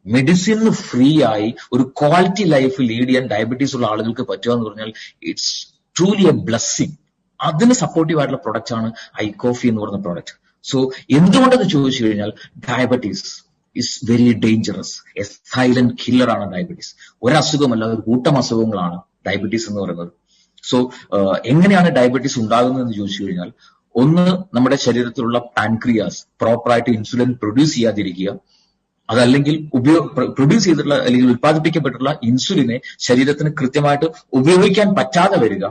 Medicine free ആയി ഒരു quality life lead ചെയ്യാൻ ഡയബറ്റീസ് ഉള്ള ആളുകൾക്ക് പറ്റുക എന്ന് പറഞ്ഞാൽ ഇറ്റ്സ് ട്രൂലി എ ബ്ലെസ്സിങ്. അതിന് സപ്പോർട്ടീവ് ആയിട്ടുള്ള പ്രൊഡക്റ്റ് ആണ് ഐകോഫി എന്ന് പറയുന്ന പ്രോഡക്റ്റ്. സോ എന്തുകൊണ്ടെന്ന് ചോദിച്ചു കഴിഞ്ഞാൽ diabetes is very dangerous. A silent killer ആണ് ഡയബറ്റീസ്. ഒരസുഖമല്ല, ഒരു കൂട്ടം അസുഖങ്ങളാണ് ഡയബറ്റീസ് എന്ന് പറയുന്നത്. സോ എങ്ങനെയാണ് ഡയബറ്റീസ് ഉണ്ടാകുന്നതെന്ന് ചോദിച്ചു കഴിഞ്ഞാൽ, ഒന്ന്, നമ്മുടെ ശരീരത്തിലുള്ള പാൻക്രിയാസ് പ്രോപ്പറായിട്ട് ഇൻസുലിൻ പ്രൊഡ്യൂസ് ചെയ്യാതിരിക്കുക, അതല്ലെങ്കിൽ പ്രൊഡ്യൂസ് ചെയ്തിട്ടുള്ള അല്ലെങ്കിൽ ഉത്പാദിപ്പിക്കപ്പെട്ടിട്ടുള്ള ഇൻസുലിനെ ശരീരത്തിന് കൃത്യമായിട്ട് ഉപയോഗിക്കാൻ പറ്റാതെ വരിക.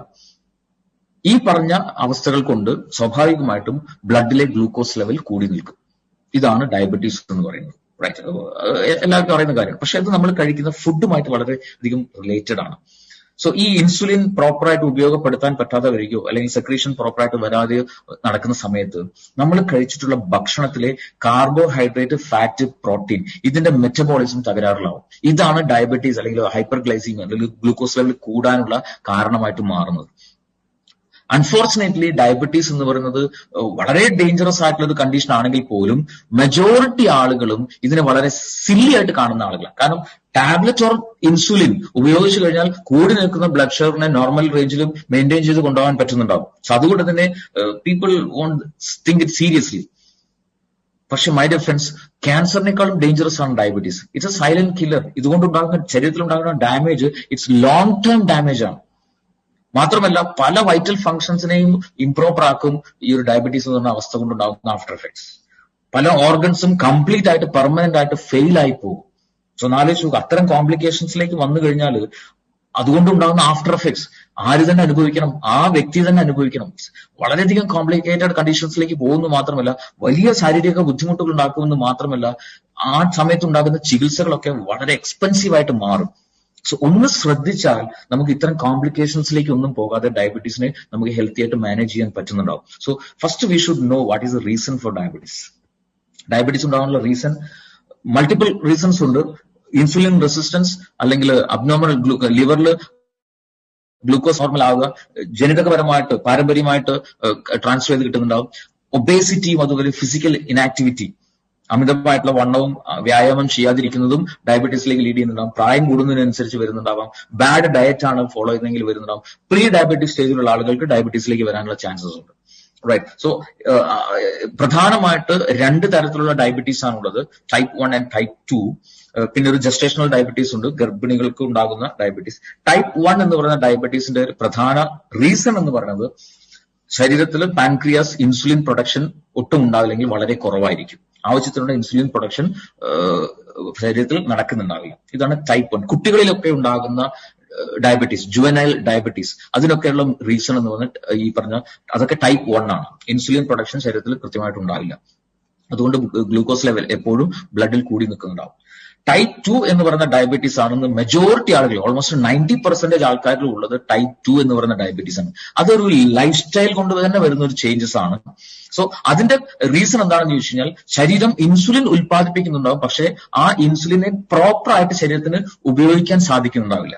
ഈ പറഞ്ഞ അവസ്ഥകൾ കൊണ്ട് സ്വാഭാവികമായിട്ടും ബ്ലഡിലെ ഗ്ലൂക്കോസ് ലെവൽ കൂടി നിൽക്കും. ഇതാണ് ഡയബറ്റീസ് എന്ന് പറയുന്നത്. റൈറ്റ്, എല്ലാവർക്കും അറിയുന്ന കാര്യമാണ്. പക്ഷെ അത് നമ്മൾ കഴിക്കുന്ന ഫുഡുമായിട്ട് വളരെയധികം റിലേറ്റഡ് ആണ്. സോ ഈ ഇൻസുലിൻ പ്രോപ്പറായിട്ട് ഉപയോഗപ്പെടുത്താൻ പറ്റാതെ വരികയോ അല്ലെങ്കിൽ സെക്രീഷൻ പ്രോപ്പറായിട്ട് വരാതെ നടക്കുന്ന സമയത്ത് നമ്മൾ കഴിച്ചിട്ടുള്ള ഭക്ഷണത്തിലെ കാർബോഹൈഡ്രേറ്റ്, ഫാറ്റ്, പ്രോട്ടീൻ, ഇതിന്റെ മെറ്റബോളിസം തകരാറിലാവും. ഇതാണ് ഡയബറ്റീസ് അല്ലെങ്കിൽ ഹൈപ്പർ ഗ്ലൈസീമിയ അല്ലെങ്കിൽ ഗ്ലൂക്കോസ് ലെവൽ കൂടാനുള്ള കാരണമായിട്ട് മാറുന്നത്. അൺഫോർച്ചുനേറ്റ്ലി ഡയബറ്റീസ് എന്ന് പറയുന്നത് വളരെ ഡേഞ്ചറസ് ആയിട്ടുള്ള ഒരു കണ്ടീഷൻ ആണെങ്കിൽ പോലും മെജോറിറ്റി ആളുകളും ഇതിനെ വളരെ സില്ലി ആയിട്ട് കാണുന്ന ആളുകളാണ്. കാരണം ടാബ്ലറ്റ് ഓർ ഇൻസുലിൻ ഉപയോഗിച്ചു കഴിഞ്ഞാൽ കൂടി നിൽക്കുന്ന ബ്ലഡ് ഷുഗറിനെ നോർമൽ റേഞ്ചിലും മെയിൻറ്റെയിൻ ചെയ്ത് കൊണ്ടുപോകാൻ പറ്റുന്നുണ്ടാവും. സോ അതുകൊണ്ട് തന്നെ people won't think it seriously. പക്ഷെ മൈ ഡിയർ ഫ്രണ്ട്സ്, ക്യാൻസറിനേക്കാളും ഡേഞ്ചറസ് ആണ് diabetes. It's a silent killer. ഇതുകൊണ്ടുണ്ടാകുന്ന ശരീരത്തിലുണ്ടാകുന്ന damage it's long term damage ആണ്. മാത്രമല്ല പല വൈറ്റൽ ഫങ്ഷൻസിനെയും ഇംപ്രോപ്പർ ആക്കും ഈ ഒരു ഡയബറ്റീസ് എന്ന് പറഞ്ഞ അവസ്ഥ കൊണ്ടുണ്ടാകുന്ന ആഫ്റ്റർ എഫക്ട്സ്. പല ഓർഗൻസും കംപ്ലീറ്റ് ആയിട്ട് പെർമനന്റ് ആയിട്ട് ഫെയിൽ ആയി പോകും. സോ നാലോചിച്ച് നോക്കുക, അത്തരം കോംപ്ലിക്കേഷൻസിലേക്ക് വന്നു കഴിഞ്ഞാൽ അതുകൊണ്ടുണ്ടാകുന്ന ആഫ്റ്റർ എഫക്ട്സ് ആര് തന്നെ അനുഭവിക്കണം? ആ വ്യക്തി തന്നെ അനുഭവിക്കണം. വളരെയധികം കോംപ്ലിക്കേറ്റഡ് കണ്ടീഷൻസിലേക്ക് പോകുന്നു മാത്രമല്ല, വലിയ ശാരീരിക ബുദ്ധിമുട്ടുകൾ ഉണ്ടാക്കുമെന്ന് മാത്രമല്ല, ആ സമയത്ത് ഉണ്ടാകുന്ന ചികിത്സകളൊക്കെ വളരെ എക്സ്പെൻസീവ് ആയിട്ട് മാറും. സോ ഒന്ന് ശ്രദ്ധിച്ചാൽ നമുക്ക് ഇത്തരം കോംപ്ലിക്കേഷൻസിലേക്ക് ഒന്നും പോകാതെ ഡയബറ്റീസിനെ നമുക്ക് ഹെൽത്തി ആയിട്ട് മാനേജ് ചെയ്യാൻ പറ്റുന്നുണ്ടാവും. So first we should know what is the reason for diabetes. Diabetes ഉണ്ടാകാനുള്ള റീസൺ മൾട്ടിപ്പിൾ റീസൺസ് ഉണ്ട്. ഇൻസുലിൻ റെസിസ്റ്റൻസ്, അല്ലെങ്കിൽ അബ്നോർമൽ ലിവറിൽ ഗ്ലൂക്കോസ് നോർമൽ ആവുക, ജനിതകപരമായിട്ട് പാരമ്പര്യമായിട്ട് ട്രാൻസ്ഫർ ചെയ്ത് കിട്ടുന്നുണ്ടാവും. ഒബേസിറ്റിയും അതുപോലെ ഫിസിക്കൽ ഇനാക്ടിവിറ്റി, അമിതമായിട്ടുള്ള വണ്ണവും വ്യായാമം ചെയ്യാതിരിക്കുന്നതും ഡയബറ്റീസിലേക്ക് ലീഡ് ചെയ്യുന്നുണ്ടാവും. പ്രായം കൂടുന്നതിനനുസരിച്ച് വരുന്നുണ്ടാവാം. ബാഡ് ഡയറ്റ് ആണ് ഫോളോ ചെയ്യുന്നതെങ്കിൽ വരുന്നുണ്ടാവും. പ്രീ ഡയബറ്റിക് സ്റ്റേജിലുള്ള ആളുകൾക്ക് ഡയബറ്റീസിലേക്ക് വരാനുള്ള ചാൻസസ് ഉണ്ട്. റൈറ്റ്. സോ പ്രധാനമായിട്ട് രണ്ട് തരത്തിലുള്ള ഡയബറ്റീസ് ആണുള്ളത്, ടൈപ്പ് 1 ആൻഡ് ടൈപ്പ് 2. പിന്നെ ഒരു ജസ്റ്റേഷണൽ ഡയബറ്റീസ് ഉണ്ട്, ഗർഭിണികൾക്ക് ഉണ്ടാകുന്ന ഡയബറ്റീസ്. ടൈപ്പ് 1 എന്ന് പറയുന്ന ഡയബറ്റീസിന്റെ പ്രധാന റീസൺ എന്ന് പറയുന്നത് ശരീരത്തിൽ പാൻക്രിയാസ് ഇൻസുലിൻ പ്രൊഡക്ഷൻ ഒട്ടും ഉണ്ടാവില്ലെങ്കിൽ വളരെ കുറവായിരിക്കും. ആവശ്യത്തിനുള്ള ഇൻസുലിൻ പ്രൊഡക്ഷൻ ശരീരത്തിൽ നടക്കുന്നുണ്ടാവില്ല. ഇതാണ് ടൈപ്പ് 1. കുട്ടികളിലൊക്കെ ഉണ്ടാകുന്ന ഡയബറ്റീസ്, ജുവനൈൽ ഡയബറ്റീസ്, അതിനൊക്കെയുള്ള റീസൺ എന്ന് പറഞ്ഞാൽ ഈ പറഞ്ഞ അതൊക്കെ ടൈപ്പ് 1 ആണ്. ഇൻസുലിൻ പ്രൊഡക്ഷൻ ശരീരത്തിൽ കൃത്യമായിട്ട് ഉണ്ടാവില്ല. അതുകൊണ്ട് ഗ്ലൂക്കോസ് ലെവൽ എപ്പോഴും ബ്ലഡിൽ കൂടി നിൽക്കുന്നുണ്ടാവും. ടൈപ്പ് 2 എന്ന് പറയുന്ന ഡയബറ്റീസ് ആണെന്ന് മെജോറിറ്റി ആളുകൾ, ഓൾമോസ്റ്റ് 90% ആൾക്കാരിൽ ഉള്ളത് ടൈപ്പ് 2 എന്ന് പറയുന്ന ഡയബറ്റീസ് ആണ്. അതൊരു ലൈഫ് സ്റ്റൈൽ കൊണ്ട് തന്നെ വരുന്ന ഒരു ചേഞ്ചസ് ആണ്. സോ അതിന്റെ റീസൺ എന്താണെന്ന് ചോദിച്ചു കഴിഞ്ഞാൽ, ശരീരം ഇൻസുലിൻ ഉത്പാദിപ്പിക്കുന്നുണ്ടാവും, പക്ഷെ ആ ഇൻസുലിനെ പ്രോപ്പർ ആയിട്ട് ശരീരത്തിന് ഉപയോഗിക്കാൻ സാധിക്കുന്നുണ്ടാവില്ല.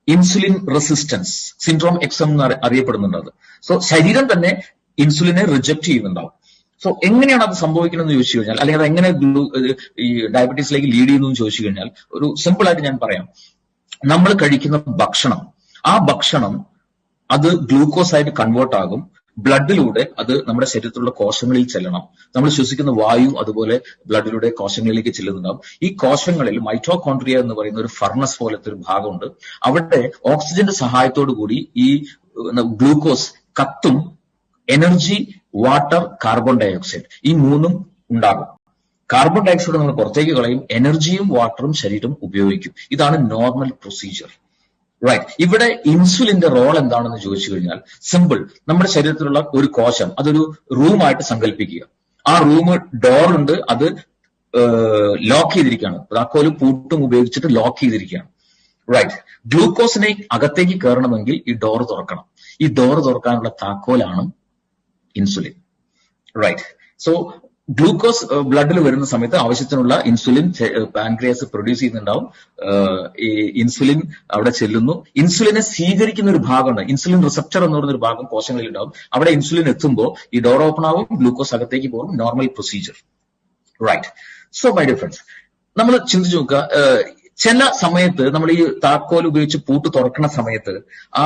ഇൻസുലിൻ റെസിസ്റ്റൻസ് സിൻഡ്രോം എക്സം എന്ന് അറിയപ്പെടുന്നുണ്ട് അത്. സോ ശരീരം തന്നെ ഇൻസുലിനെ റിജക്ട് ചെയ്യുന്നുണ്ടാവും. സോ എങ്ങനെയാണ് അത് സംഭവിക്കണമെന്ന് ചോദിച്ചു കഴിഞ്ഞാൽ, അല്ലെങ്കിൽ അത് എങ്ങനെ ഈ ഡയബറ്റീസിലേക്ക് ലീഡ് ചെയ്യുന്നു എന്ന് ചോദിച്ചു കഴിഞ്ഞാൽ, ഒരു സിമ്പിൾ ആയിട്ട് ഞാൻ പറയാം. നമ്മൾ കഴിക്കുന്ന ഭക്ഷണം, ആ ഭക്ഷണം അത് ഗ്ലൂക്കോസ് ആയിട്ട് കൺവേർട്ട് ആകും. ബ്ലഡിലൂടെ അത് നമ്മുടെ ശരീരത്തിലുള്ള കോശങ്ങളിൽ ചെല്ലണം. നമ്മൾ ശ്വസിക്കുന്ന വായു അതുപോലെ ബ്ലഡിലൂടെ കോശങ്ങളിലേക്ക് ചെല്ലുന്നുണ്ടാവും. ഈ കോശങ്ങളിൽ മൈറ്റോകോൺട്രിയ എന്ന് പറയുന്ന ഒരു ഫർണസ് പോലത്തെ ഒരു ഭാഗമുണ്ട്. അവിടെ ഓക്സിജന്റെ സഹായത്തോടു കൂടി ഈ ഗ്ലൂക്കോസ് കത്തും. എനർജി, വാട്ടർ, കാർബൺ ഡയോക്സൈഡ്, ഈ മൂന്നും ഉണ്ടാകും. കാർബൺ ഡയോക്സൈഡ് നമ്മൾ പുറത്തേക്ക് കളയും, എനർജിയും വാട്ടറും ശരീരം ഉപയോഗിക്കും. ഇതാണ് നോർമൽ പ്രൊസീജിയർ. റൈറ്റ്. ഇവിടെ ഇൻസുലിന്റെ റോൾ എന്താണെന്ന് ചോദിച്ചു കഴിഞ്ഞാൽ സിമ്പിൾ. നമ്മുടെ ശരീരത്തിലുള്ള ഒരു കോശം അതൊരു റൂമായിട്ട് സങ്കല്പിക്കുക. ആ റൂം ഡോർ ഉണ്ട്, അത് ലോക്ക് ചെയ്തിരിക്കുകയാണ്. താക്കോലും പൂട്ടും ഉപയോഗിച്ചിട്ട് ലോക്ക് ചെയ്തിരിക്കുകയാണ്. റൈറ്റ്. ഗ്ലൂക്കോസിനെ അകത്തേക്ക് കയറണമെങ്കിൽ ഈ ഡോർ തുറക്കണം. ഈ ഡോർ തുറക്കാനുള്ള താക്കോലാണ് ഇൻസുലിൻ. റൈറ്റ്. സോ ഗ്ലൂക്കോസ് ബ്ലഡിൽ വരുന്ന സമയത്ത് ആവശ്യത്തിനുള്ള ഇൻസുലിൻ പാൻക്രിയാസ് പ്രൊഡ്യൂസ് ചെയ്യുന്നുണ്ടാവും. ഈ ഇൻസുലിൻ അവിടെ ചെല്ലുന്നു. ഇൻസുലിനെ സ്വീകരിക്കുന്ന ഒരു ഭാഗമുണ്ട്, ഇൻസുലിൻ റിസപ്റ്റർ എന്ന് പറയുന്ന ഒരു ഭാഗം കോശങ്ങളിൽ ഉണ്ടാവും. അവിടെ ഇൻസുലിൻ എത്തുമ്പോൾ ഈ ഡോർ ഓപ്പൺ ആവും, ഗ്ലൂക്കോസ് അകത്തേക്ക് പോകും. Normal procedure. Right. So my dear friends, നമ്മൾ ചിന്തിച്ചു നോക്കുക, ചില സമയത്ത് നമ്മൾ ഈ താക്കോൽ ഉപയോഗിച്ച് പൂട്ട് തുറക്കുന്ന സമയത്ത് ആ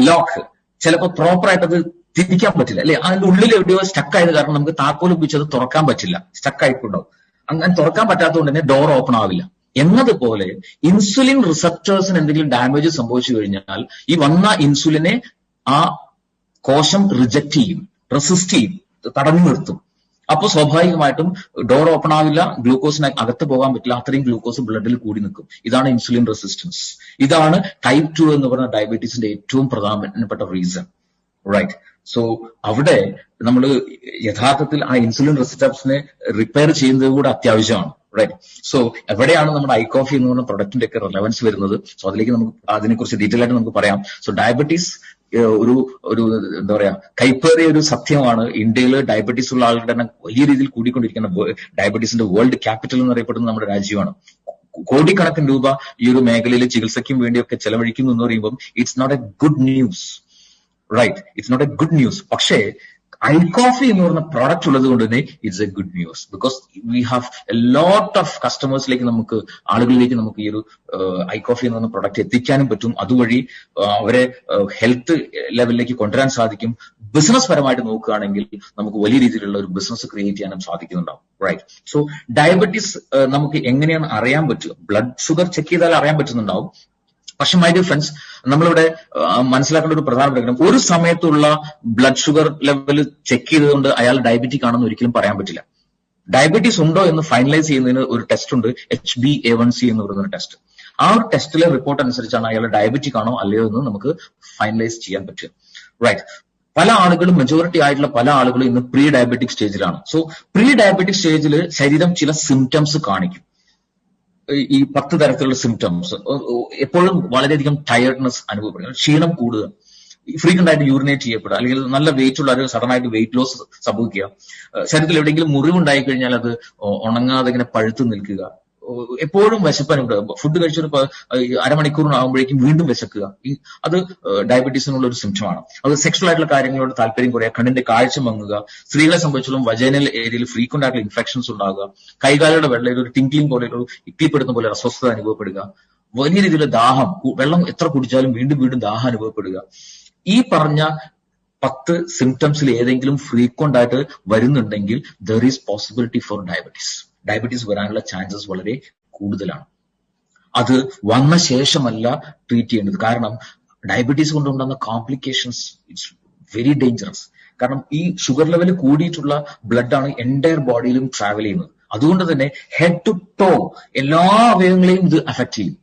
ലോക്ക് ചിലപ്പോൾ പ്രോപ്പറായിട്ട് അത് തിരിക്കാൻ പറ്റില്ല, അല്ലെ? അതിന്റെ ഉള്ളിൽ എവിടെയോ സ്റ്റക്കായത് കാരണം നമുക്ക് താക്കോൽ ഉപയോഗിച്ച് അത് തുറക്കാൻ പറ്റില്ല, സ്റ്റക്കായിട്ടുണ്ടാവും. അങ്ങനെ തുറക്കാൻ പറ്റാത്തതുകൊണ്ട് തന്നെ ഡോർ ഓപ്പൺ ആവില്ല. എന്നതുപോലെ ഇൻസുലിൻ റിസപ്റ്റേഴ്സിന് എന്തെങ്കിലും ഡാമേജ് സംഭവിച്ചു കഴിഞ്ഞാൽ ഈ വന്ന ഇൻസുലിനെ ആ കോശം റിജക്ട് ചെയ്യും, റെസിസ്റ്റ് ചെയ്യും, തടഞ്ഞു നിർത്തും. അപ്പോൾ സ്വാഭാവികമായിട്ടും ഡോർ ഓപ്പൺ ആവില്ല, ഗ്ലൂക്കോസിന് അകത്ത് പോകാൻ പറ്റില്ല, അത്രയും ഗ്ലൂക്കോസ് ബ്ലഡിൽ കൂടി നിൽക്കും. ഇതാണ് ഇൻസുലിൻ റെസിസ്റ്റൻസ്. ഇതാണ് ടൈപ്പ് 2 എന്ന് പറയുന്ന ഡയബറ്റീസിന്റെ ഏറ്റവും പ്രധാനപ്പെട്ട റീസൺ, റൈറ്റ്? സോ അവിടെ നമ്മൾ യഥാർത്ഥത്തിൽ ആ ഇൻസുലിൻ റെസിസ്റ്റൻസിനെ റിപ്പയർ ചെയ്യുന്നത് കൂടെ അത്യാവശ്യമാണ്, റൈറ്റ്? സോ എവിടെയാണ് നമ്മുടെ ഐകോഫി എന്ന് പറയുന്ന പ്രൊഡക്റ്റിന്റെ ഒക്കെ റെലവൻസ് വരുന്നത്? സോ അതിലേക്ക് നമുക്ക് അതിനെക്കുറിച്ച് ഡീറ്റെയിൽ ആയിട്ട് നമുക്ക് പറയാം. സോ ഡയബറ്റീസ് ഒരു എന്താ പറയാ കൈപ്പേറിയ ഒരു സത്യമാണ്. ഇന്ത്യയിൽ ഡയബറ്റീസ് ഉള്ള ആളുകളുടെ തന്നെ വലിയ രീതിയിൽ കൂടിക്കൊണ്ടിരിക്കുന്ന ഡയബറ്റീസിന്റെ വേൾഡ് ക്യാപിറ്റൽ എന്നറിയപ്പെടുന്ന നമ്മുടെ രാജ്യമാണ്. കോടിക്കണക്കിന് രൂപ ഈ ഒരു മേഖലയിൽ ചികിത്സയ്ക്കും വേണ്ടിയൊക്കെ ചെലവഴിക്കുന്നു എന്ന് പറയുമ്പോൾ it's not a good news, right? It's not a good news. പക്ഷേ ഐകോഫി എന്ന് പറയുന്ന പ്രോഡക്റ്റ് ഉള്ളത് കൊണ്ട് തന്നെ it's a good news. Because we have a lot of കസ്റ്റമേഴ്സിലേക്ക് ആളുകളിലേക്ക് നമുക്ക് ഈ ഒരു ഐകോഫി എന്ന് പറയുന്ന പ്രോഡക്റ്റ് എത്തിക്കാനും പറ്റും. അതുവഴി അവരെ ഹെൽത്ത് ലെവലിലേക്ക് കൊണ്ടുവരാൻ സാധിക്കും. ബിസിനസ് പരമായിട്ട് നോക്കുകയാണെങ്കിൽ നമുക്ക് വലിയ രീതിയിലുള്ള ഒരു ബിസിനസ് ക്രിയേറ്റ് ചെയ്യാനും സാധിക്കുന്നുണ്ടാവും, റൈറ്റ്? സോ ഡയബറ്റീസ് നമുക്ക് എങ്ങനെയാണ് അറിയാൻ പറ്റുക? ബ്ലഡ് ഷുഗർ ചെക്ക് ചെയ്താൽ അറിയാൻ പറ്റുന്നുണ്ടാവും. പക്ഷെ മൈ ഡിയർ ഫ്രണ്ട്സ്, നമ്മളിവിടെ മനസ്സിലാക്കേണ്ട ഒരു പ്രധാനപ്പെട്ട കാര്യം, ഒരു സമയത്തുള്ള ബ്ലഡ് ഷുഗർ ലെവൽ ചെക്ക് ചെയ്തുകൊണ്ട് അയാൾ ഡയബറ്റിക് ആണെന്ന് ഒരിക്കലും പറയാൻ പറ്റില്ല. ഡയബറ്റീസ് ഉണ്ടോ എന്ന് ഫൈനലൈസ് ചെയ്യുന്നതിന് ഒരു ടെസ്റ്റ് ഉണ്ട്, HbA1c എന്ന് പറയുന്ന ഒരു ടെസ്റ്റ്. ആ ഒരു ടെസ്റ്റിലെ റിപ്പോർട്ട് അനുസരിച്ചാണ് അയാൾ ഡയബറ്റിക് ആണോ അല്ലയോ എന്ന് നമുക്ക് ഫൈനലൈസ് ചെയ്യാൻ പറ്റുക, റൈറ്റ്? പല ആളുകളും, മെജോറിറ്റി ആയിട്ടുള്ള പല ആളുകളും ഇന്ന് പ്രീ ഡയബറ്റിക് സ്റ്റേജിലാണ്. സോ പ്രീ ഡയബറ്റിക് സ്റ്റേജിൽ ശരീരം ചില സിംറ്റംസ് കാണിക്കും. ഈ 10 തരത്തിലുള്ള സിംറ്റംസ്. എപ്പോഴും വളരെയധികം ടയർഡ്നെസ് അനുഭവപ്പെടുക, ക്ഷീണം കൂടുക, ഫ്രീക്വന്റ് ആയിട്ട് യൂറിനേറ്റ് ചെയ്യപ്പെടുക, അല്ലെങ്കിൽ നല്ല വെയിറ്റ് ഉള്ള സഡൻ ആയിട്ട് വെയിറ്റ് ലോസ് സംഭവിക്കുക, ശരീരത്തിൽ എവിടെയെങ്കിലും മുറിവുണ്ടായി കഴിഞ്ഞാൽ അത് ഉണങ്ങാതെ ഇങ്ങനെ പഴുത്തു നിൽക്കുക, എപ്പോഴും വിശപ്പനുണ്ടാകും, ഫുഡ് കഴിച്ചൊരു അരമണിക്കൂറിനാകുമ്പോഴേക്കും വീണ്ടും വിശക്കുക, അത് ഡയബറ്റീസിനുള്ള ഒരു സിംറ്റമാണ്. അത് സെക്ഷൽ ആയിട്ടുള്ള കാര്യങ്ങളോട് താല്പര്യം കുറയുക, കണ്ണിന്റെ കാഴ്ച മങ്ങുക, സ്ത്രീകളെ സംബന്ധിച്ചിടത്തോളം വജൈനൽ ഏരിയയിൽ ഫ്രീക്വന്റ് ആയിട്ടുള്ള ഇൻഫെക്ഷൻസ് ഉണ്ടാകുക, കൈകാലുകളുടെ വെള്ളയിൽ ഒരു ടിങ്ക്ലിംഗ് പോലെ ഒരു ഇക്കിപ്പെടുന്ന പോലെ അസ്വസ്ഥത അനുഭവപ്പെടുക, വലിയ രീതിയിലുള്ള ദാഹം, വെള്ളം എത്ര കുടിച്ചാലും വീണ്ടും വീണ്ടും ദാഹം അനുഭവപ്പെടുക. ഈ പറഞ്ഞ 10 സിംറ്റംസിൽ ഏതെങ്കിലും ഫ്രീക്വന്റ് ആയിട്ട് വരുന്നുണ്ടെങ്കിൽ there is possibility four diabetes വരാനുള്ള ചാൻസസ് വളരെ കൂടുതലാണ്. അത് വന്ന ശേഷമല്ല ട്രീറ്റ് ചെയ്യേണ്ടത്. കാരണം ഡയബറ്റീസ് കൊണ്ടുണ്ടാകുന്ന കോംപ്ലിക്കേഷൻസ് ഇറ്റ്സ് വെരി ഡേഞ്ചറസ്. കാരണം ഈ ഷുഗർ ലെവൽ കൂടിയിട്ടുള്ള ബ്ലഡാണ് എൻറ്റയർ ബോഡിയിലും ട്രാവൽ ചെയ്യുന്നത്. അതുകൊണ്ട് തന്നെ ഹെഡ് ടു ടോ എല്ലാ അവയവങ്ങളെയും ഇത് അഫക്ട് ചെയ്യും,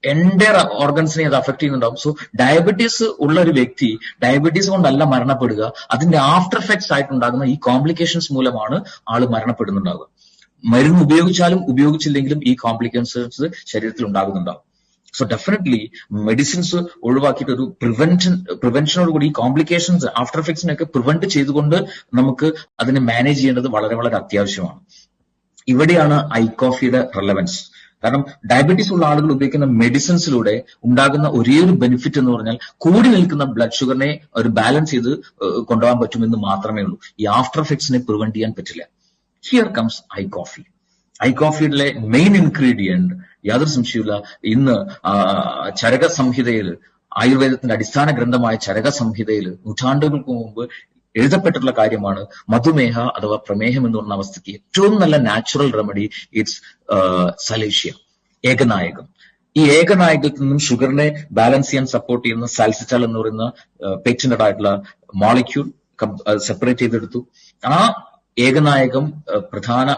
എൻറ്റയർ ഓർഗൻസിനെ അത് അഫക്ട് ചെയ്യുന്നുണ്ടാവും. സോ ഡയബറ്റീസ് ഉള്ള ഒരു വ്യക്തി ഡയബറ്റീസ് കൊണ്ടല്ല മരണപ്പെടുക, അതിന്റെ ആഫ്റ്റർ എഫക്ട്സ് ആയിട്ടുണ്ടാകുന്ന ഈ കോംപ്ലിക്കേഷൻസ് മൂലമാണ് ആള് മരണപ്പെടുന്നുണ്ടാവുക. മരുന്ന് ഉപയോഗിച്ചാലും ഉപയോഗിച്ചില്ലെങ്കിലും ഈ കോംപ്ലിക്കേഷൻസ് ശരീരത്തിൽ ഉണ്ടാകുന്നുണ്ടാവും. സോ ഡെഫിനറ്റ്ലി മെഡിസിൻസ് ഒഴിവാക്കിയിട്ട് ഒരു പ്രിവെൻഷനോട് കൂടി ഈ കോംപ്ലിക്കേഷൻസ് ആഫ്റ്റർ എഫക്ട്സിനൊക്കെ പ്രിവെന്റ് ചെയ്തുകൊണ്ട് നമുക്ക് അതിനെ മാനേജ് ചെയ്യേണ്ടത് വളരെ വളരെ അത്യാവശ്യമാണ്. ഇവിടെയാണ് ഐകോഫിയുടെ റെലവൻസ്. കാരണം ഡയബറ്റീസ് ഉള്ള ആളുകൾ ഉപയോഗിക്കുന്ന മെഡിസിൻസിലൂടെ ഉണ്ടാകുന്ന ഒരേ ഒരു ബെനിഫിറ്റ് എന്ന് പറഞ്ഞാൽ കൂടി നിൽക്കുന്ന ബ്ലഡ് ഷുഗറിനെ ഒരു ബാലൻസ് ചെയ്ത് കൊണ്ടുപോകാൻ പറ്റുമെന്ന് മാത്രമേ ഉള്ളൂ. ഈ ആഫ്റ്റർ എഫക്ട്സിനെ പ്രിവെന്റ് ചെയ്യാൻ പറ്റില്ല. Here comes iCoffee. ഐകോഫിയിലെ മെയിൻ ഇൻഗ്രീഡിയന്റ് യാതൊരു സംശയമില്ല, ഇന്ന് ചരക സംഹിതയിൽ, ആയുർവേദത്തിന്റെ അടിസ്ഥാന ഗ്രന്ഥമായ ചരക സംഹിതയിൽ നൂറ്റാണ്ടുകൾക്ക് മുമ്പ് എഴുതപ്പെട്ടിട്ടുള്ള കാര്യമാണ് മധുമേഹ അഥവാ പ്രമേഹം എന്ന് പറഞ്ഞ അവസ്ഥയ്ക്ക് ഏറ്റവും നല്ല നാച്ചുറൽ റെമഡി ഇറ്റ്സ് സലേഷ്യ, ഏകനായകം. ഈ ഏകനായകത്തിൽ നിന്നും ഷുഗറിനെ ബാലൻസ് ചെയ്യാൻ സപ്പോർട്ട് ചെയ്യുന്ന സാൽസിറ്റാൾ എന്ന് പറയുന്ന പേറ്റന്റഡ് ആയിട്ടുള്ള മോളിക്യൂൾ സെപ്പറേറ്റ് ചെയ്തെടുത്തു. ആ ഏകനായകം പ്രധാന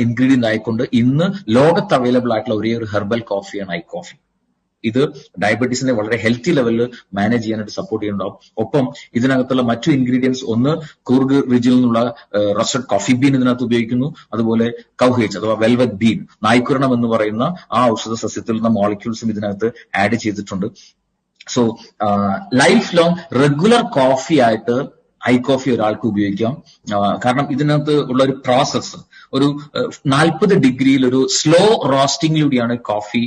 ഇൻഗ്രീഡിയന്റ് ആയിക്കൊണ്ട് ഇന്ന് ലോകത്ത് അവൈലബിൾ ആയിട്ടുള്ള ഒരേ ഒരു ഹെർബൽ കോഫിയാണ് ഐകോഫി. ഇത് ഡയബറ്റീസിനെ വളരെ ഹെൽത്തി ലെവലിൽ മാനേജ് ചെയ്യാനായിട്ട് സപ്പോർട്ട് ചെയ്യുന്നുണ്ടാവും. ഒപ്പം ഇതിനകത്തുള്ള മറ്റു ഇൻഗ്രീഡിയൻസ്, ഒന്ന് കൂർഗ് റിജിൽ നിന്നുള്ള റോസ്റ്റഡ് കോഫി ബീൻ ഇതിനകത്ത് ഉപയോഗിക്കുന്നു. അതുപോലെ കൗഹേജ് അഥവാ വെൽവെറ്റ് ബീൻ, നായ്ക്കുരണം എന്ന് പറയുന്ന ആ ഔഷധ സസ്യത്തിൽ നിന്ന് മോളിക്യൂൾസും ഇതിനകത്ത് ആഡ് ചെയ്തിട്ടുണ്ട്. So life long regular coffee ആയിട്ട് ഐ കോഫി ഒരാൾക്ക് ഉപയോഗിക്കാം. കാരണം ഇതിനകത്ത് ഉള്ള ഒരു പ്രോസസ്സ് ഒരു 40 ഡിഗ്രിയിൽ ഒരു സ്ലോ റോസ്റ്റിംഗിലൂടെയാണ് കോഫി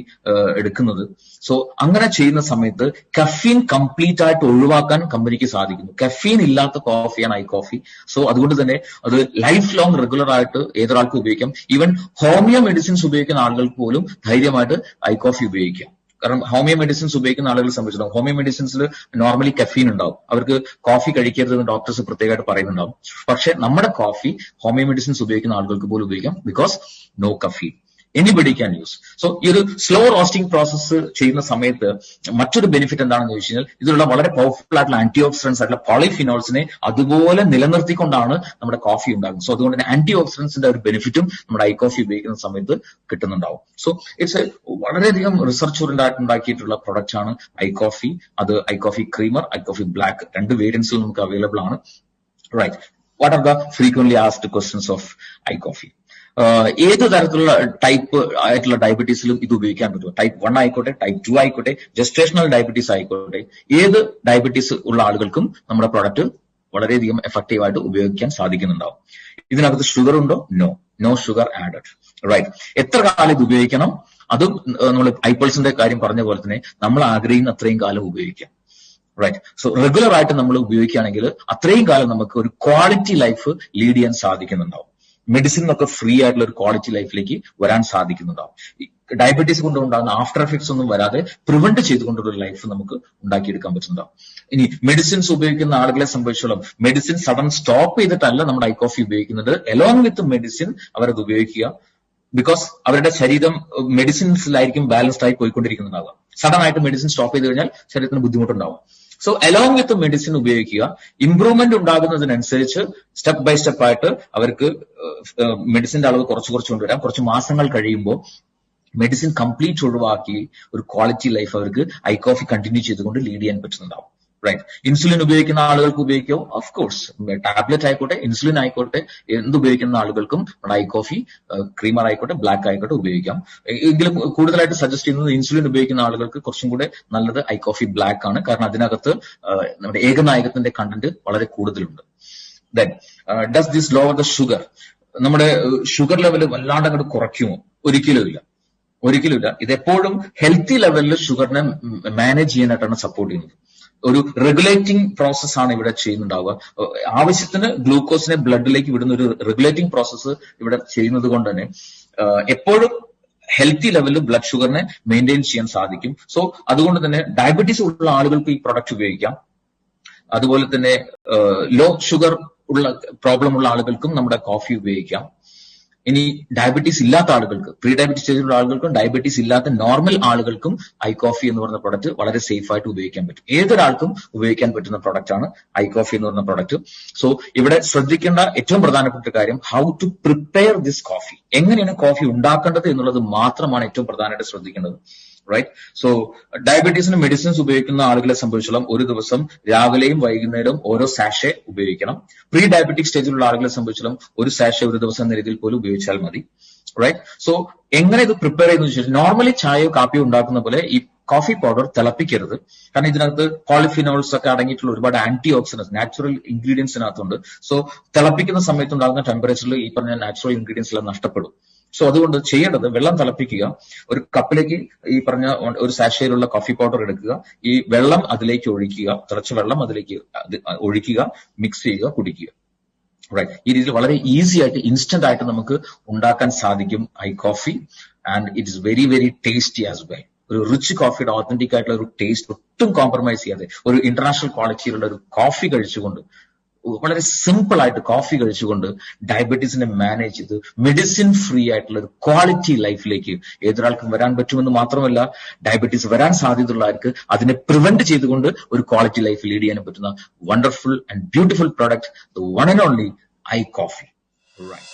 എടുക്കുന്നത്. സോ അങ്ങനെ ചെയ്യുന്ന സമയത്ത് കഫീൻ കംപ്ലീറ്റ് ആയിട്ട് ഒഴിവാക്കാൻ കമ്പനിക്ക് സാധിക്കുന്നു. കഫീൻ ഇല്ലാത്ത കോഫിയാണ് ഐ കോഫി. സോ അതുകൊണ്ട് തന്നെ അത് ലൈഫ് ലോങ് റെഗുലർ ആയിട്ട് ഏതൊരാൾക്കും ഉപയോഗിക്കാം. ഈവൻ ഹോമിയോ മെഡിസിൻസ് ഉപയോഗിക്കുന്ന ആളുകൾക്ക് പോലും ധൈര്യമായിട്ട് ഐ കോഫി ഉപയോഗിക്കാം. കാരണം ഹോമിയോ മെഡിസിൻസ് ഉപയോഗിക്കുന്ന ആളുകളെ സംബന്ധിച്ചിടത്തോളം ഹോമിയോ മെഡിസിൻസിൽ നോർമലി കഫീൻ ഉണ്ടാവും. അവർക്ക് കോഫി കഴിക്കരുതെന്ന് ഡോക്ടേഴ്സ് പ്രത്യേകമായിട്ട് പറയുന്നുണ്ടാവും. പക്ഷെ നമ്മുടെ കോഫി ഹോമിയോ മെഡിസിൻസ് ഉപയോഗിക്കുന്ന ആളുകൾക്ക് പോലും ഉപയോഗിക്കാം. Because no caffeine, anybody can use. So ഈ ഒരു സ്ലോ റോസ്റ്റിംഗ് പ്രോസസ്സ് ചെയ്യുന്ന സമയത്ത് മറ്റൊരു ബെനിഫിറ്റ് എന്താണെന്ന് ചോദിച്ചു കഴിഞ്ഞാൽ ഇതിലുള്ള വളരെ പവർഫുൾ ആയിട്ടുള്ള ആന്റി ഓക്സിഡൻസ് ആയിട്ടുള്ള പോളിഫിനോൾസിനെ അതുപോലെ നിലനിർത്തിക്കൊണ്ടാണ് നമ്മുടെ കോഫി ഉണ്ടാകുന്നത്. സോ അതുകൊണ്ട് തന്നെ ആന്റി ഓക്സിഡൻസിന്റെ ഒരു ബെനിഫിറ്റും നമ്മുടെ ഐ കോഫി ഉപയോഗിക്കുന്ന സമയത്ത് കിട്ടുന്നുണ്ടാവും. സോ ഇറ്റ്സ് വളരെയധികം റിസർച്ച് ഉണ്ടാക്കിയിട്ടുള്ള പ്രൊഡക്റ്റ് ആണ് ഐ കോഫി. അത് I coffee creamer, I coffee black, 2 വേരിയൻസിൽ നമുക്ക് അവൈലബിൾ ആണ്. Right, what are the frequently asked questions of I coffee? ഏത് തരത്തിലുള്ള ടൈപ്പ് ആയിട്ടുള്ള ഡയബറ്റീസിലും ഇത് ഉപയോഗിക്കാൻ പറ്റും. ടൈപ്പ് 1 ആയിക്കോട്ടെ, ടൈപ്പ് 2 ആയിക്കോട്ടെ, ജസ്റ്റേഷണൽ ഡയബറ്റീസ് ആയിക്കോട്ടെ, ഏത് ഡയബറ്റീസ് ഉള്ള ആളുകൾക്കും നമ്മുടെ പ്രോഡക്റ്റ് വളരെയധികം എഫക്റ്റീവ് ആയിട്ട് ഉപയോഗിക്കാൻ സാധിക്കുന്നുണ്ടാവും. ഇതിനകത്ത് ഷുഗർ ഉണ്ടോ? No sugar added. റൈറ്റ്, എത്ര കാലം ഇത് ഉപയോഗിക്കണം? അതും നമ്മൾ ഐപ്പിൾസിന്റെ കാര്യം പറഞ്ഞ പോലെ തന്നെ നമ്മൾ ആഗ്രഹിക്കുന്ന അത്രയും കാലം ഉപയോഗിക്കാം. റൈറ്റ്, സോ റെഗുലർ ആയിട്ട് നമ്മൾ ഉപയോഗിക്കുകയാണെങ്കിൽ അത്രയും കാലം നമുക്ക് ഒരു ക്വാളിറ്റി ലൈഫ് ലീഡ് ചെയ്യാൻ സാധിക്കുന്നുണ്ടാവും. മെഡിസിൻ ഒക്കെ ഫ്രീ ആയിട്ടുള്ള ഒരു ക്വാളിറ്റി ലൈഫിലേക്ക് വരാൻ സാധിക്കുന്നുണ്ടാവും. ഡയബറ്റീസ് കൊണ്ട് ഉണ്ടാകുന്ന ആഫ്റ്റർ എഫക്ട്സ് ഒന്നും വരാതെ പ്രിവെന്റ് ചെയ്തുകൊണ്ടുള്ള ഒരു ലൈഫ് നമുക്ക് ഉണ്ടാക്കിയെടുക്കാൻ പറ്റുന്നുണ്ടാവും. ഇനി മെഡിസിൻസ് ഉപയോഗിക്കുന്ന ആളുകളെ സംബന്ധിച്ചോളം മെഡിസിൻ സഡൻ സ്റ്റോപ്പ് ചെയ്തിട്ടല്ല നമ്മുടെ ഐ കോഫി ഉപയോഗിക്കുന്നത്. എലോങ് വിത്ത് മെഡിസിൻ അവരത് ഉപയോഗിക്കുക. ബിക്കോസ് അവരുടെ ശരീരം മെഡിസിൻസിലായിരിക്കും ബാലൻസ്ഡ് ആയി പോയിക്കൊണ്ടിരിക്കുന്നുണ്ടാവുക. സഡൻ ആയിട്ട് മെഡിസിൻ സ്റ്റോപ്പ് ചെയ്ത് കഴിഞ്ഞാൽ ശരീരത്തിന് ബുദ്ധിമുട്ടുണ്ടാവും. സോ അലോങ് വിത്ത് മെഡിസിൻ ഉപയോഗിക്കുക. ഇംപ്രൂവ്മെന്റ് ഉണ്ടാകുന്നതിനനുസരിച്ച് സ്റ്റെപ്പ് ബൈ സ്റ്റെപ്പ് ആയിട്ട് അവർക്ക് മെഡിസിന്റെ അളവ് കുറച്ച് കൊണ്ടുവരാം. കുറച്ച് മാസങ്ങൾ കഴിയുമ്പോൾ മെഡിസിൻ കംപ്ലീറ്റ് ഒഴിവാക്കി ഒരു ക്വാളിറ്റി ലൈഫ് അവർക്ക് ഐ കോഫി കണ്ടിന്യൂ ചെയ്തുകൊണ്ട് ലീഡ് ചെയ്യാൻ പറ്റുന്നുണ്ടാവും. റൈറ്റ്, ഇൻസുലിൻ ഉപയോഗിക്കുന്ന ആളുകൾക്ക് ഉപയോഗിക്കാവോ? ഓഫ് കോഴ്സ്, ടാബ്ലറ്റ് ആയിക്കോട്ടെ, ഇൻസുലിൻ ആയിക്കോട്ടെ, എന്തുപയോഗിക്കുന്ന ആളുകൾക്കും ഐ കോഫി ക്രീമർ ആയിക്കോട്ടെ, ബ്ലാക്ക് ആയിക്കോട്ടെ ഉപയോഗിക്കാം. എങ്കിലും കൂടുതലായിട്ട് സജസ്റ്റ് ചെയ്യുന്നത് ഇൻസുലിൻ ഉപയോഗിക്കുന്ന ആളുകൾക്ക് കുറച്ചും കൂടെ നല്ലത് ഐ കോഫി ബ്ലാക്ക് ആണ്. കാരണം അതിനകത്ത് നമ്മുടെ ഏകനായകത്തിന്റെ കണ്ടന്റ് വളരെ കൂടുതലുണ്ട്. Then does this lower the sugar? നമ്മുടെ ഷുഗർ ലെവൽ വല്ലാണ്ട് അങ്ങോട്ട് കുറയ്ക്കുമോ? ഒരിക്കലുമില്ല. ഇതെപ്പോഴും ഹെൽത്തി ലെവലിൽ ഷുഗറിനെ മാനേജ് ചെയ്യാനായിട്ടാണ് സപ്പോർട്ട് ചെയ്യുന്നത്. ഒരു റെഗുലേറ്റിംഗ് പ്രോസസ് ആണ് ഇവിടെ ചെയ്യുന്നുണ്ടാവുക. ആവശ്യത്തിന് ഗ്ലൂക്കോസിനെ ബ്ലഡിലേക്ക് വിടുന്ന ഒരു റെഗുലേറ്റിംഗ് പ്രോസസ്സ് ഇവിടെ ചെയ്യുന്നത് കൊണ്ട് തന്നെ എപ്പോഴും ഹെൽത്തി ലെവലിൽ ബ്ലഡ് ഷുഗറിനെ മെയിൻറ്റെയിൻ ചെയ്യാൻ സാധിക്കും. സോ അതുകൊണ്ട് തന്നെ ഡയബറ്റീസ് ഉള്ള ആളുകൾക്ക് ഈ പ്രൊഡക്റ്റ് ഉപയോഗിക്കാം. അതുപോലെ തന്നെ ലോ ഷുഗർ ഉള്ള പ്രോബ്ലം ഉള്ള ആളുകൾക്കും നമ്മുടെ കോഫി ഉപയോഗിക്കാം. ഇനി ഡയബറ്റീസ് ഇല്ലാത്ത ആളുകൾക്ക്, പ്രീ ഡയബറ്റീസ് സ്റ്റേജിലുള്ള ആളുകൾക്കും ഡയബറ്റീസ് ഇല്ലാത്ത നോർമൽ ആളുകൾക്കും ഐ കോഫി എന്ന് പറയുന്ന പ്രൊഡക്റ്റ് വളരെ സേഫ് ആയിട്ട് ഉപയോഗിക്കാൻ പറ്റും. ഏതൊരാൾക്കും ഉപയോഗിക്കാൻ പറ്റുന്ന പ്രൊഡക്റ്റ് ആണ് ഐ കോഫി എന്ന് പറയുന്ന പ്രൊഡക്റ്റ്. സോ ഇവിടെ ശ്രദ്ധിക്കേണ്ട ഏറ്റവും പ്രധാനപ്പെട്ട കാര്യം how to prepare this coffee. എങ്ങനെയാണ് കോഫി ഉണ്ടാക്കേണ്ടത് എന്നുള്ളത് മാത്രമാണ് ഏറ്റവും പ്രധാനമായിട്ട് ശ്രദ്ധിക്കേണ്ടത്. റൈറ്റ്, സോ ഡയബറ്റീസിന് മെഡിസിൻസ് ഉപയോഗിക്കുന്ന ആളുകളെ സംബന്ധിച്ചോളം ഒരു ദിവസം രാവിലെയും വൈകുന്നേരവും ഓരോ സാഷെ ഉപയോഗിക്കണം. പ്രീ ഡയബറ്റിക് സ്റ്റേജിലുള്ള ആളുകളെ സംബന്ധിച്ചോളം ഒരു സാഷെ ഒരു ദിവസം എന്ന രീതിയിൽ പോലും ഉപയോഗിച്ചാൽ മതി. റൈറ്റ്, സോ എങ്ങനെ ഇത് പ്രിപ്പയർ ചെയ്യുന്ന വെച്ചാൽ നോർമലി ചായയോ കാപ്പിയോ ഉണ്ടാക്കുന്ന പോലെ ഈ കോഫി പൗഡർ തിളപ്പിക്കരുത്. കാരണം ഇതിനകത്ത് പോളിഫിനോൾസ് ഒക്കെ അടങ്ങിയിട്ടുള്ള ഒരുപാട് ആന്റി ഓക്സിഡൻസ് നാച്ചുറൽ ഇൻഗ്രീഡിയൻസിനകത്തുണ്ട്. സോ തിളപ്പിക്കുന്ന സമയത്ത് ഉണ്ടാകുന്ന ടെമ്പറേച്ചറിൽ ഈ പറഞ്ഞ നാച്ചുറൽ ഇൻഗ്രീഡിയൻസ് എല്ലാം നഷ്ടപ്പെടും. സോ അതുകൊണ്ട് ചെയ്യേണ്ടത് വെള്ളം തിളപ്പിക്കുക. ഒരു കപ്പിലേക്ക് ഈ പറഞ്ഞ ഒരു സാഷയിലുള്ള കോഫി പൗഡർ എടുക്കുക. ഈ വെള്ളം അതിലേക്ക് ഒഴിക്കുക. തിളച്ച വെള്ളം അതിലേക്ക് ഒഴിക്കുക, മിക്സ് ചെയ്യുക, കുടിക്കുക. റൈറ്റ്, ഈ രീതിയിൽ വളരെ ഈസി ആയിട്ട് ഇൻസ്റ്റന്റ് ആയിട്ട് നമുക്ക് ഉണ്ടാക്കാൻ സാധിക്കും I coffee. And it is very very tasty as well. ഒരു റിച്ച് കോഫിയുടെ ഓത്തന്റിക് ആയിട്ടുള്ള ഒരു ടേസ്റ്റ് ഒട്ടും കോംപ്രമൈസ് ചെയ്യാതെ ഒരു ഇന്റർനാഷണൽ ക്വാളിറ്റിയിലുള്ള ഒരു കോഫി കഴിച്ചുകൊണ്ട്, വളരെ സിമ്പിൾ ആയിട്ട് കോഫി കഴിച്ചുകൊണ്ട് ഡയബറ്റീസിനെ മാനേജ് ചെയ്ത് മെഡിസിൻ ഫ്രീ ആയിട്ടുള്ള ഒരു ക്വാളിറ്റി ലൈഫിലേക്ക് ഏതൊരാൾക്കും വരാൻ പറ്റുമെന്ന് മാത്രമല്ല ഡയബറ്റീസ് വരാൻ സാധ്യതയുള്ളവർക്ക് അതിനെ പ്രിവെന്റ് ചെയ്തുകൊണ്ട് ഒരു ക്വാളിറ്റി ലൈഫ് ലീഡ് ചെയ്യാൻ പറ്റുന്ന wonderful and beautiful product, the one and only I coffee. Right.